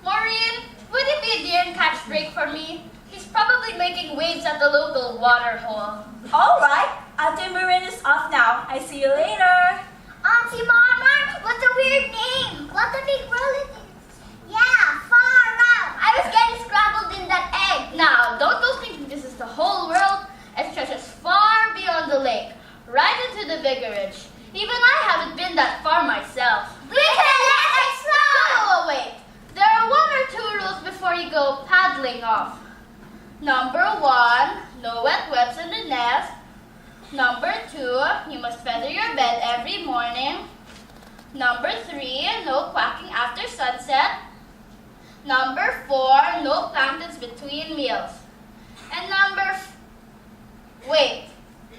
Maureen, would it be a deer and catch break for me? He's probably making waves at the local water hole. All right, Ate Marin is off now. I see you later. Auntie Mama, what's a weird name? What a big world it is. Yeah, far out. I was getting scrambled in that egg. Now, don't go thinking this is the whole world. It stretches far beyond the lake, right into the vicarage. Even I haven't been that far myself. We can let explore. Oh, wait. There are 1 or 2 rules before you go paddling off. Number 1, no wet webs in the nest. Number 2, you must feather your bed every morning. Number 3, no quacking after sunset. Number 4, no planktons between meals. And wait,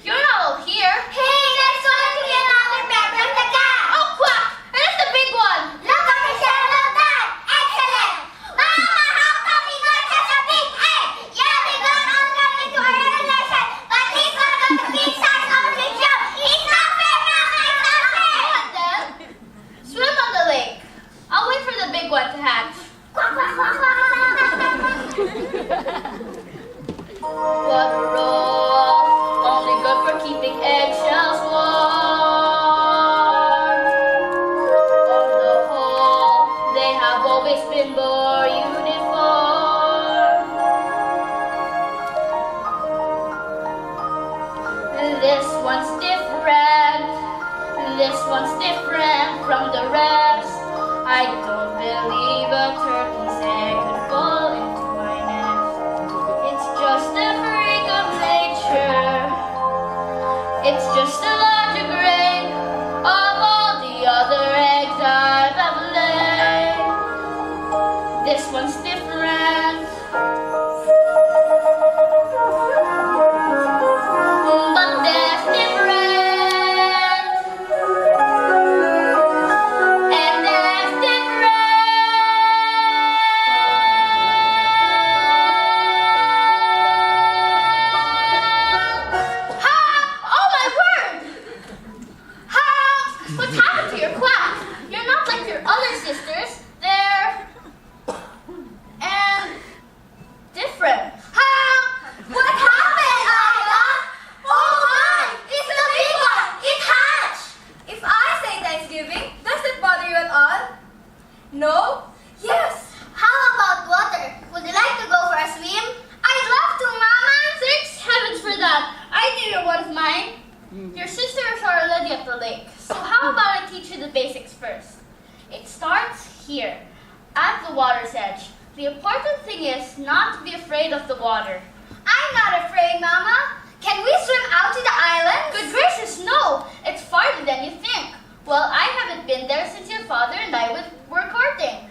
you're not all here. Hey, there's going to be another member of the gang. Oh, quack! And it's the big one. Look at the shell of that. Excellent. Mama, how come we got such a big egg? Yeah, we got all come into our relation, but he's not got the big size of the show. He's not fair, Mama. It's not fair. Come on, then. Swim on the lake. I'll wait for the big one to hatch. Quack, quack, quack, quack. What a roll. Only good for keeping eggshells warm. On the whole, they have always been more uniform. This one's different. This one's different from the rest. I don't believe a turkey's egg could fall into my nest. It's just a freak of nature. It's just a larger grain of all the other eggs I've ever laid. This one's different. But that's different. And that's different. Honk! Oh my word! Honk! What's happened to your quack? You're not like your other sisters. They're and different. Honk! What happened, Ayla? Oh my! It's the big one! It hatched! If I say Thanksgiving, does it bother you at all? No? Yes. How about water? Would you like to go for a swim? I'd love to, Mama! Thanks heavens for that. I knew you're one of mine. Your sisters are already at the lake. So how about I teach you the basics first? It starts here, at the water's edge. The important thing is not to be afraid of the water. I'm not afraid, Mama. Can we swim out to the island? Good gracious, no! It's farther than you think. Well, I haven't been there since your father and I were courting.